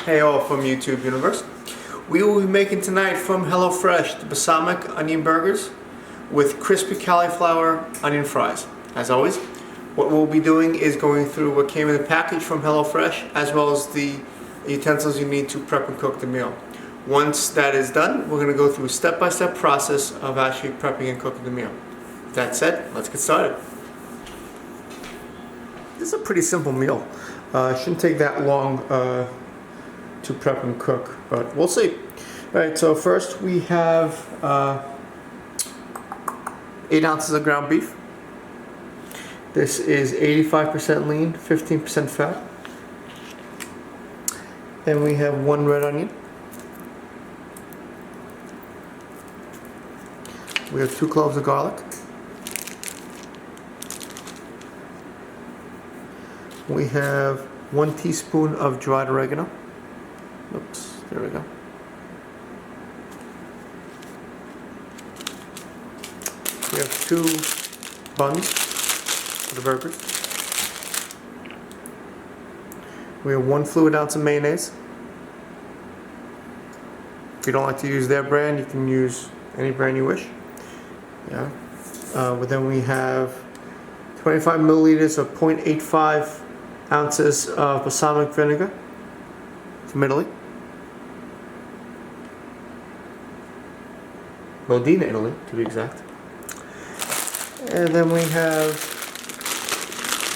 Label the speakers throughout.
Speaker 1: Hey all from YouTube Universe. We will be making tonight from HelloFresh the balsamic onion burgers with crispy cauliflower onion fries. As always, what we'll be doing is going through what came in the package from HelloFresh as well as the utensils you need to prep and cook the meal. Once that is done, we're going to go through a step-by-step process of actually prepping and cooking the meal. With that said, let's get started. This is a pretty simple meal. It shouldn't take that long to prep and cook, but we'll see. Alright, so first we have 8 ounces of ground beef. This is 85% lean, 15% fat. Then we have 1 red onion. We have 2 cloves of garlic. We have 1 teaspoon of dried oregano. Oops, there we go. We have 2 buns for the burgers. We have 1 fluid ounce of mayonnaise. If you don't like to use their brand, you can use any brand you wish. Yeah. But then we have 25 milliliters of 0.85 ounces of balsamic vinegar from Italy. Modena, Italy, to be exact. And then we have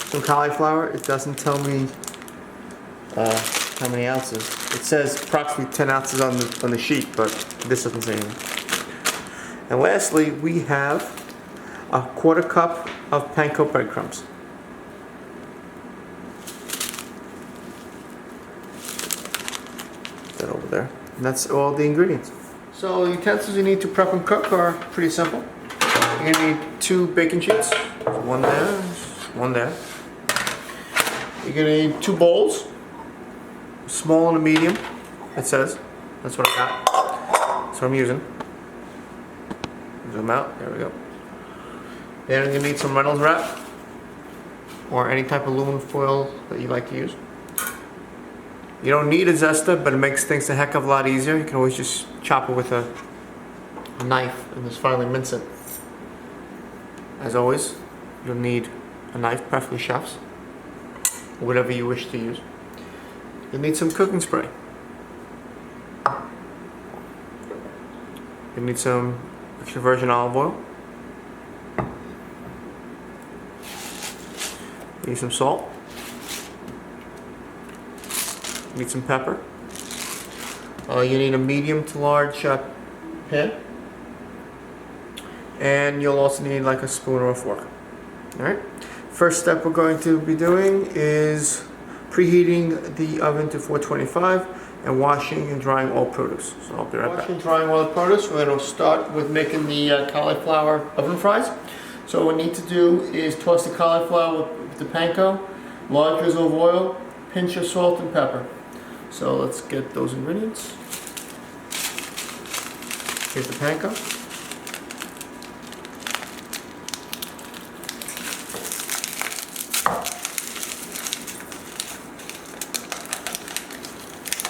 Speaker 1: some cauliflower. It doesn't tell me how many ounces. It says approximately 10 ounces on the sheet, but this doesn't say anything. And lastly, we have a 1/4 cup of panko breadcrumbs. Put that over there. And that's all the ingredients. So the utensils you need to prep and cook are pretty simple. You're going to need 2 baking sheets. One there, one there. You're going to need 2 bowls. Small and a medium, it says. That's what I got. That's what I'm using. Zoom out, there we go. Then you're going to need some Reynolds wrap or any type of aluminum foil that you like to use. You don't need a zester, but it makes things a heck of a lot easier. You can always just chop it with a knife and just finally mince it. As always, you'll need a knife, preferably chef's, or whatever you wish to use. You'll need some cooking spray. You'll need some extra virgin olive oil. You need some salt. You need some pepper. You need a medium to large pan. And you'll also need like a spoon or a fork. Alright. First step we're going to be doing is preheating the oven to 425 and washing and drying all produce. So I'll be right back. Washing and drying all the produce. We're going to start with making the cauliflower oven fries. So what we need to do is toss the cauliflower with the panko, large drizzle of oil, pinch of salt and pepper. So let's get those ingredients. Here's the panko.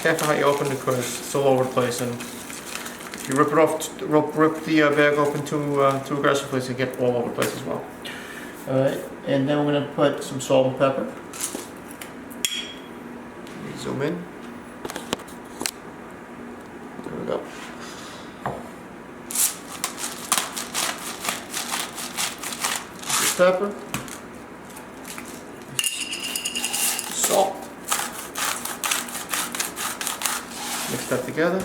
Speaker 1: Careful how you open it because it's all over the place, and if you rip it off, rip the bag open too aggressively, so you get all over the place as well. Alright, and then we're going to put some salt and pepper. Zoom in. There we go. Pepper. Salt. Mix that together.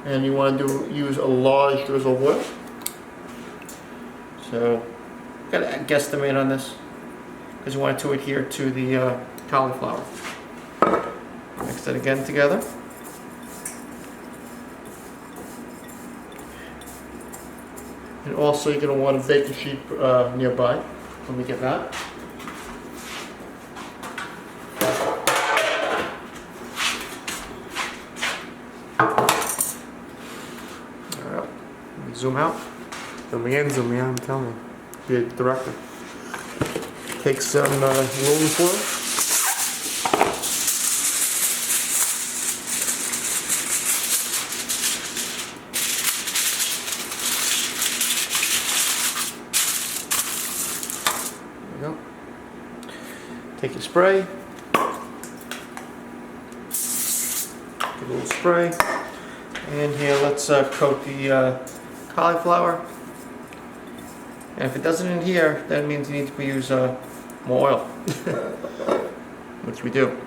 Speaker 1: And you want to use a large drizzle of oil. So, got to guesstimate on this because you want it to adhere to the cauliflower. Mix that again together. And also you're going to want a baking sheet nearby when we get that. Zoom out. Zoom in, zoom in, I'm telling you. Be a director. Take some aluminum foil. There we go. Take your spray. Give a little spray. And here, let's coat the cauliflower. And if it doesn't adhere, that means you need to use more oil, which we do.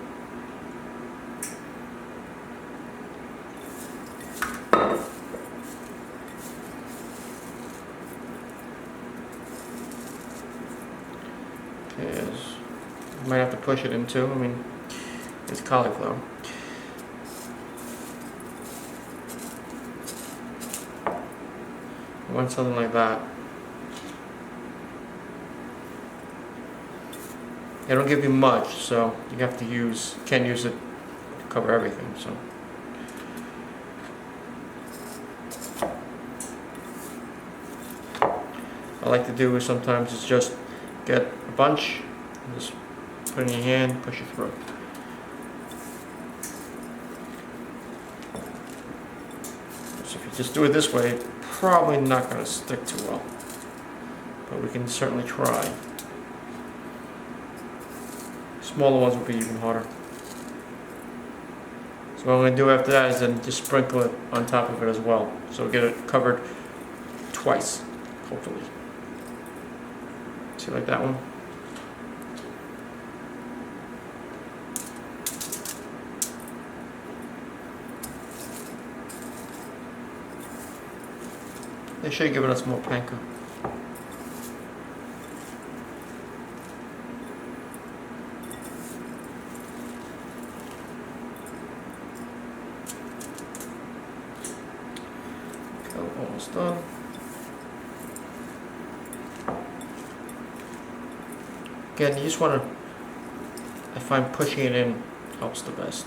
Speaker 1: Yes. You might have to push it in too. I mean, it's cauliflower. You want something like that. They don't give you much, so you have to can't use it to cover everything. So. What I like to do is sometimes is just get a bunch, and just put it in your hand, push it through. So if you just do it this way, it's probably not going to stick too well, but we can certainly try. Smaller ones will be even harder. So what I'm going to do after that is then just sprinkle it on top of it as well. So get it covered twice, hopefully. See, like that one? They should have given us more panko. Almost done. Again, you just want to, I find pushing it in helps the best.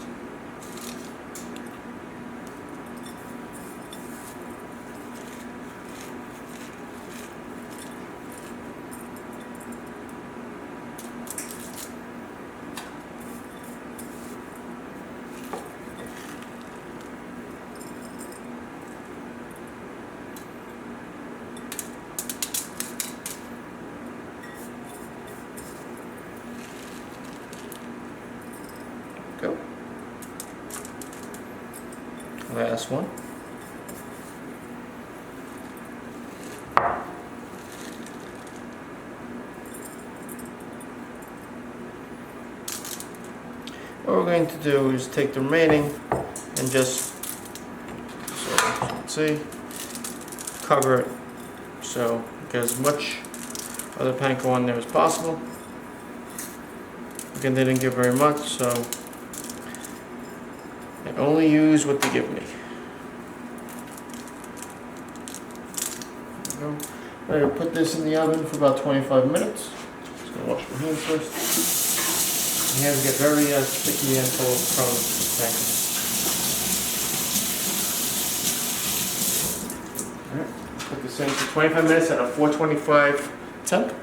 Speaker 1: Go. Last one. What we're going to do is take the remaining and just, so you can see, cover it so get as much of the panko on there as possible. Again, they didn't give very much, so I only use what they give me. There we go. I'm going to put this in the oven for about 25 minutes. Just going to wash my hands first. My hands get very sticky and full of crumbs. Alright, put this in for 25 minutes at a 425 temp.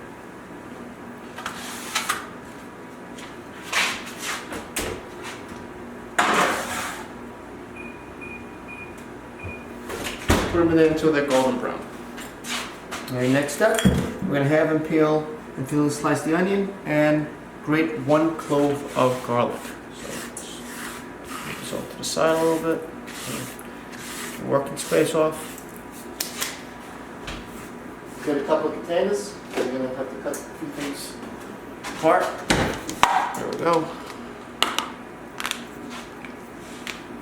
Speaker 1: Put them in there until they're golden brown. Alright, next step, we're going to have them peel and slice the onion and grate 1 clove of garlic. So let's move this off to the side a little bit. Working space off. Get a couple of containers. We're going to have to cut a few things apart. There we go.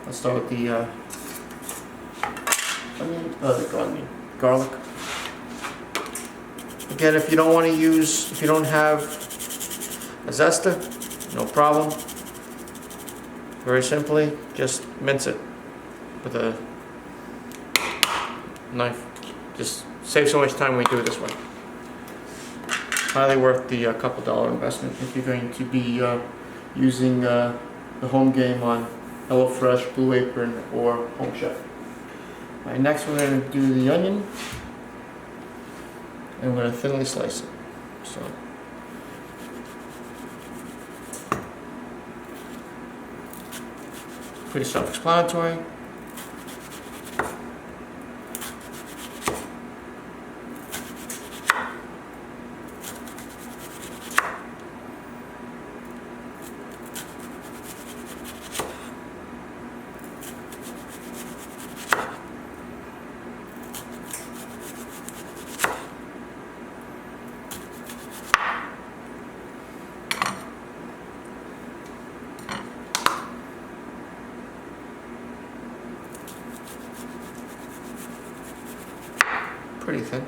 Speaker 1: Let's start with the garlic. Again, if you don't want to use, if you don't have a zester, no problem. Very simply, just mince it with a knife. Just save so much time when we do it this way. Highly worth the couple dollar investment if you're going to be using the home game on HelloFresh, Blue Apron, or Home Chef. Right, next we're going to do the onion, and we're going to thinly slice it. So Pretty self-explanatory. Pretty thin.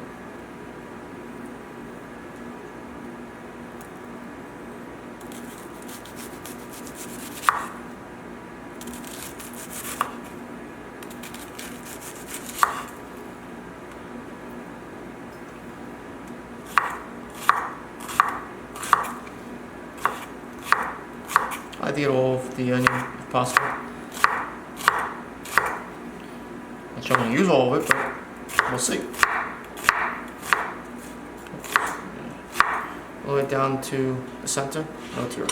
Speaker 1: I did all of the onion if possible. Not sure I'm going to use all of it, but we'll see. All the way down to the center. No tears.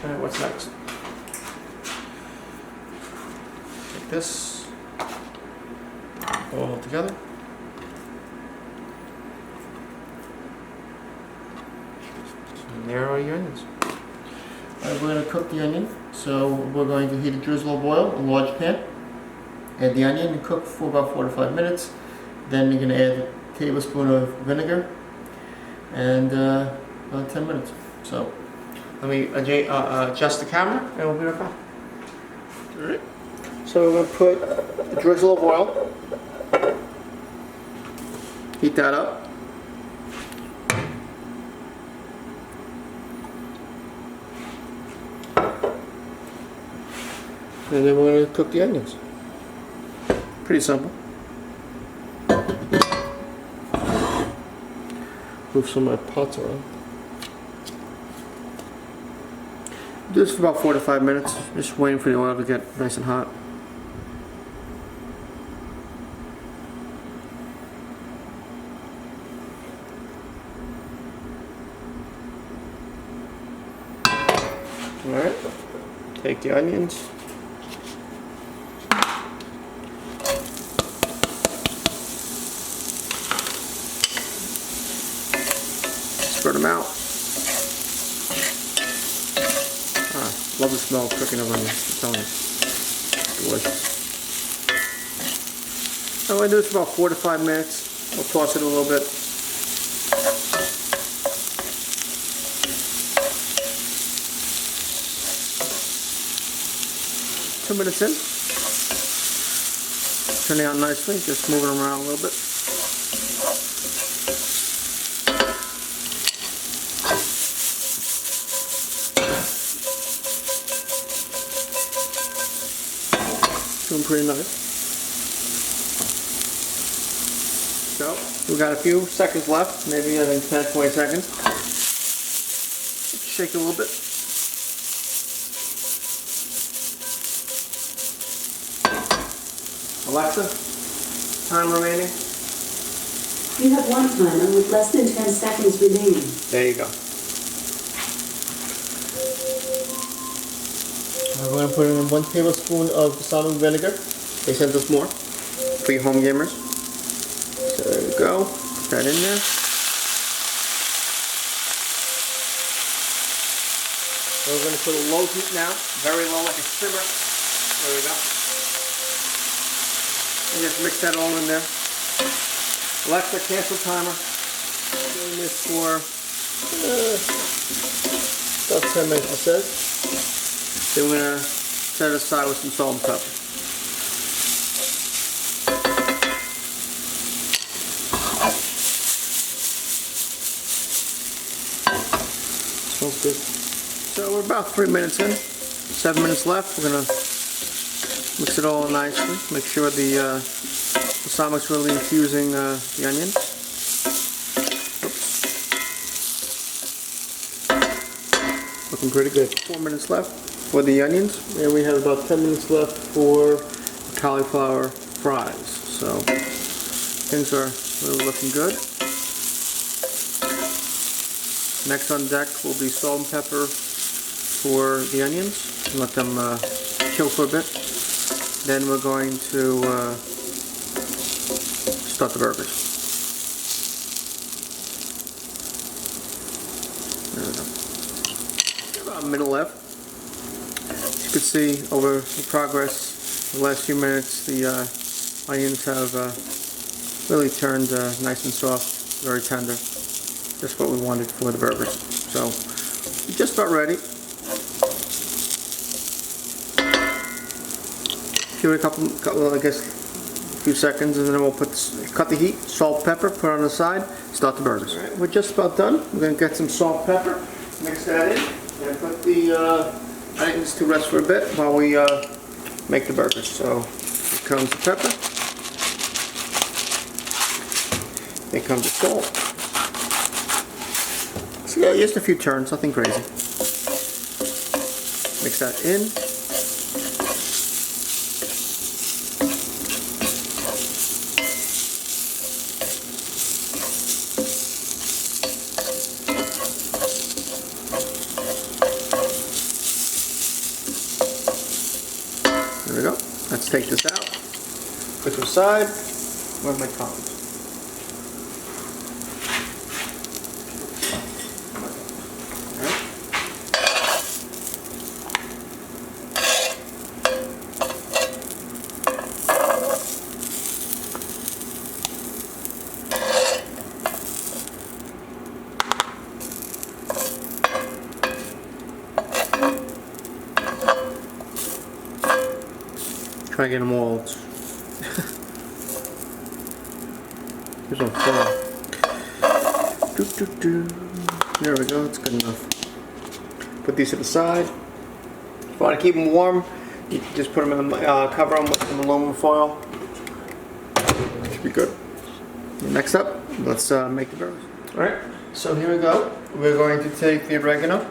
Speaker 1: Alright, what's next? Take this all together. And there are your onions. Alright, we're going to cook the onion. So we're going to heat a drizzle of oil, a large pan. Add the onion and cook for about 4 to 5 minutes. Then you're going to add a tablespoon of vinegar and about 10 minutes. So let me adjust the camera and we'll be right back. Alright. So we're going to put a drizzle of oil. Heat that up. And then we're going to cook the onions. Pretty simple. Move some of my pots around. Do this for about 4 to 5 minutes. Just waiting for the oil to get nice and hot. Alright. Take the onions. Spread them out. Love the smell of cooking of onions. I'm telling you. Delicious. I'm going to do this for about 4 to 5 minutes. We'll toss it a little bit. Two minutes in. Turning out nicely. Just moving them around a little bit. Doing pretty nice. So, we've got a few seconds left, maybe I think 10, 20 seconds. Shake it a little bit. Alexa, time remaining?
Speaker 2: You have one timer with less than 10 seconds remaining.
Speaker 1: There you go. We're going to put in 1 tablespoon of balsamic vinegar. They sent us more for you home gamers. So there you go. Put that in there. We're going to put a low heat now, very low, like a simmer. There we go. And just mix that all in there. Alexa, cancel timer. Doing this for about 10 minutes, it says. Then we're going to set it aside with some salt and pepper. Smells good. So we're about 3 minutes in. 7 minutes left. We're going to mix it all nicely. Make sure the balsamic's really infusing the onions. Oops. Looking pretty good. 4 minutes left for the onions, and we have about 10 minutes left for the cauliflower fries. So things are really looking good. Next on deck will be salt and pepper for the onions. Let them chill for a bit. Then we're going to start the burgers. There we go. About a minute left. As you can see over the progress, the last few minutes, the onions have really turned nice and soft, very tender. Just what we wanted for the burgers. So, just about ready. Give it a couple, I guess, a few seconds, and then we'll cut the heat, salt, pepper, put it on the side, start the burgers. All right, we're just about done. We're going to get some salt, pepper, mix that in, and put the onions to rest for a bit while we make the burgers. So, here comes the pepper. Here comes the salt. So yeah, just a few turns, nothing crazy. Mix that in. There we go. Let's take this out. Put to the side. Where's my tongs? Try to get them all. Here's one full. There we go, it's good enough. Put these to the side. If you want to keep them warm, you can just put them in, cover them with some aluminum foil. Should be good. Next up, let's make the burgers. Alright, so here we go. We're going to take the oregano,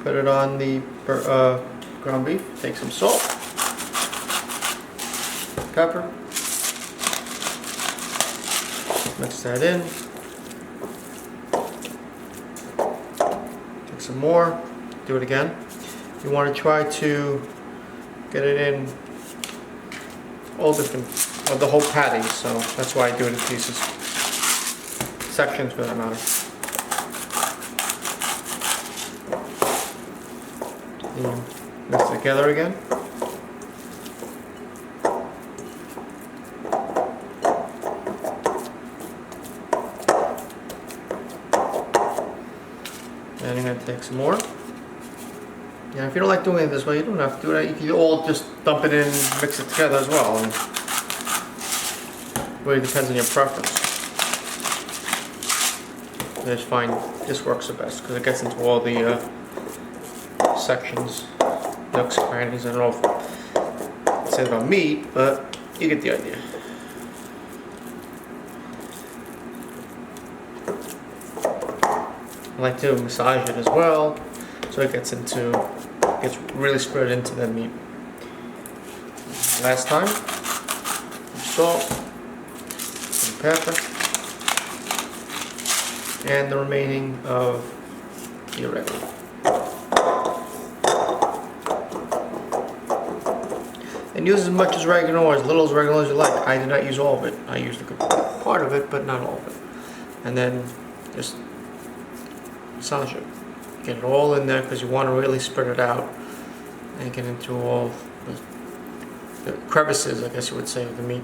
Speaker 1: put it on the ground beef, take some salt, pepper, mix that in, take some more, do it again. You want to try to get it in all different, or the whole patty, so that's why I do it in pieces, sections for that matter. And mix it together again. And I'm going to take some more. Yeah, if you don't like doing it this way, you don't have to do it. You can all just dump it in and mix it together as well. And it really depends on your preference. I just find this works the best because it gets into all the sections, nooks, crannies. I don't know if it says about meat, but you get the idea. I like to massage it as well, so it gets really spread into the meat. Last time, some salt, some pepper, and the remaining of the oregano. And use as much as oregano or as little as oregano as you like. I did not use all of it. I used a good part of it, but not all of it. And then just massage it. Get it all in there because you want to really spread it out and get into all the crevices, I guess you would say, of the meat.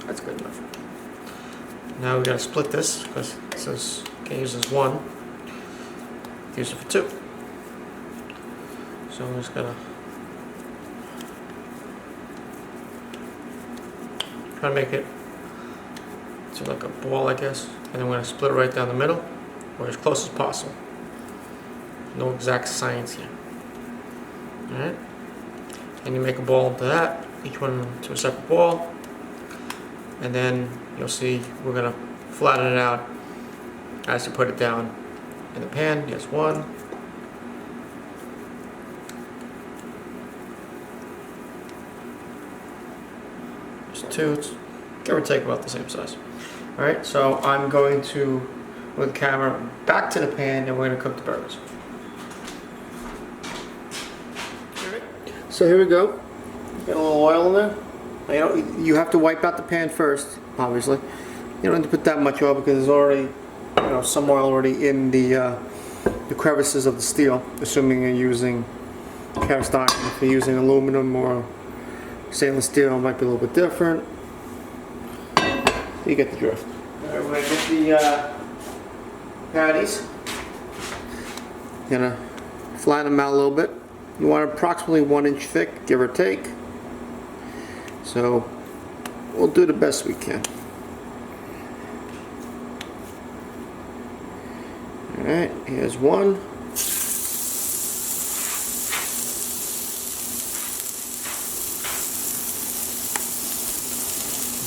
Speaker 1: That's good enough. Now we gotta split this because it says can't use this one. Use it for two. So I'm just gonna try to make it to like a ball, I guess, and then we're gonna split it right down the middle, or as close as possible. No exact science here. All right, and you make a ball into that. Each one to a separate ball. And then you'll see we're gonna flatten it out as you put it down in the pan. Just one. Just two. It's give or take about the same size. Alright, so I'm going to move the camera back to the pan and we're going to cook the burgers. Alright, so here we go. Got a little oil in there. You have to wipe out the pan first, obviously. You don't need to put that much oil because there's already, some oil already in the crevices of the steel, assuming you're using cast iron. If you're using aluminum or stainless steel, it might be a little bit different. You get the drift. Alright, we're going to get the patties. Gonna flatten them out a little bit. You want approximately 1 inch thick, give or take. So we'll do the best we can. Alright, here's one.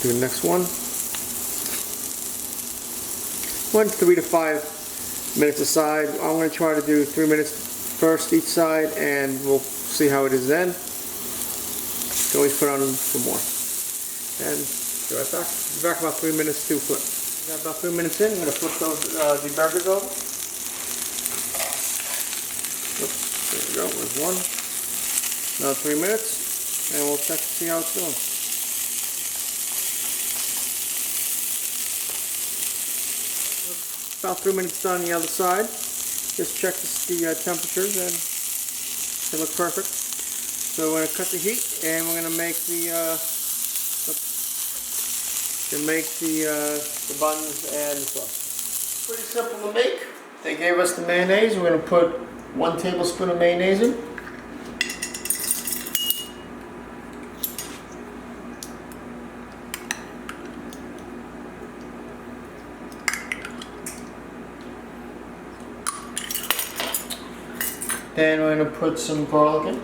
Speaker 1: Do the next one. 3 to 5 minutes a side. I'm going to try to do 3 minutes first each side, and we'll see how it is then. You can always put on some more. And be right back. Be back about 3 minutes to flip. Got about 3 minutes in. I'm going to flip those the burgers over. Oops, there we go. There's one. Another 3 minutes, and we'll check to see how it's doing. About 3 minutes done on the other side. Just check the temperatures and they look perfect. So we're going to cut the heat and we're going to make the buns and the sauce. Pretty simple to make. They gave us the mayonnaise. We're going to put 1 tablespoon of mayonnaise in. Then we're going to put some garlic in.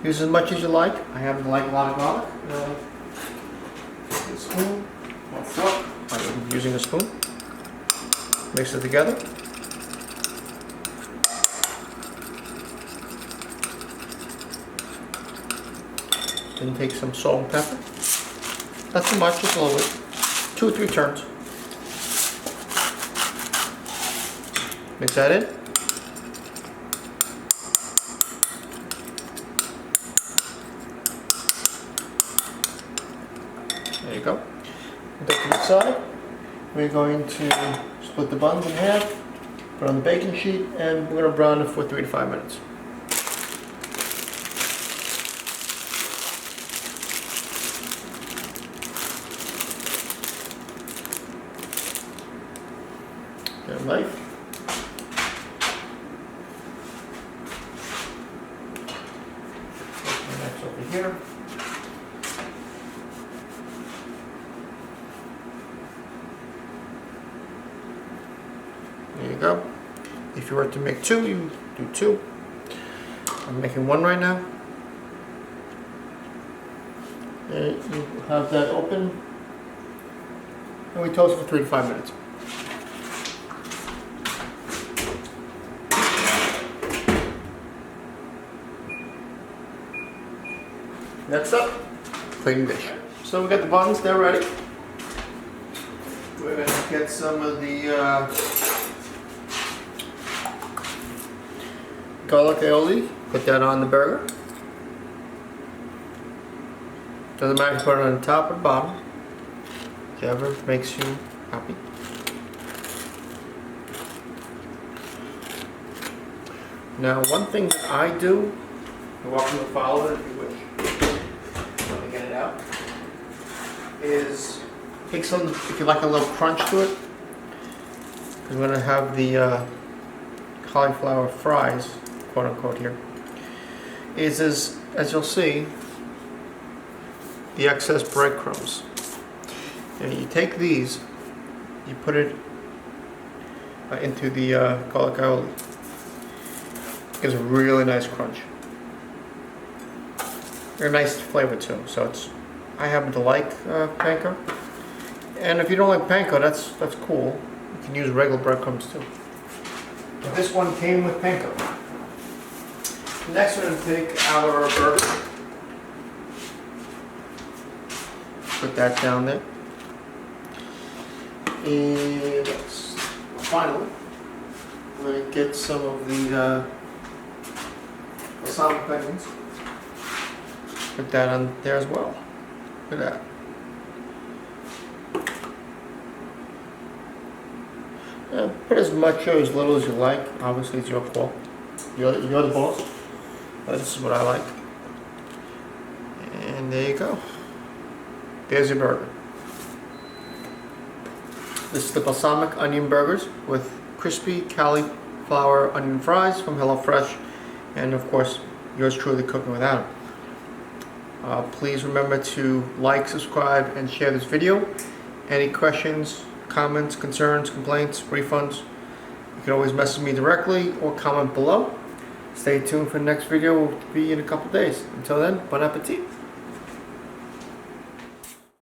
Speaker 1: Use as much as you like. I happen to like a lot of garlic. A spoon or fork. I'm using a spoon. Mix it together. Then take some salt and pepper. Not too much, just a little bit. 2 or 3 turns. Mix that in. There you go. Put that to the side. We're going to split the buns in half, put on the baking sheet, and we're going to brown it for 3 to 5 minutes. Get a knife. Put the knife over here. There you go. If you were to make 2, you do 2. I'm making 1 right now. And you have that open. And we toast for 3 to 5 minutes. Next up, plating dish. So we got the buns, they're ready. We're going to get some of the garlic aioli, put that on the burger. Doesn't matter if you put it on the top or the bottom, whichever makes you happy. Now, one thing that I do, you're welcome to follow it if you wish. Let me get it out. Is take some, if you like a little crunch to it, because we're going to have the cauliflower fries, quote unquote here, is as you'll see, the excess breadcrumbs. And you take these, you put it into the garlic aioli. It gives a really nice crunch. Very nice flavor too. So I happen to like panko. And if you don't like panko, that's cool. You can use regular breadcrumbs too. But this one came with panko. Next, we're going to take our burger. Put that down there. And finally, I'm going to get some of the balsamic onions. Put that on there as well. Look at that. Put as much or as little as you like. Obviously, it's your call. You're the boss. But this is what I like. And there you go. There's your burger. This is the balsamic onion burgers with crispy cauliflower onion fries from HelloFresh, and of course, yours truly cooking without them. Please remember to like, subscribe, and share this video. Any questions, comments, concerns, complaints, refunds, you can always message me directly or comment below. Stay tuned for the next video. Will be in a couple days. Until then, bon appetit.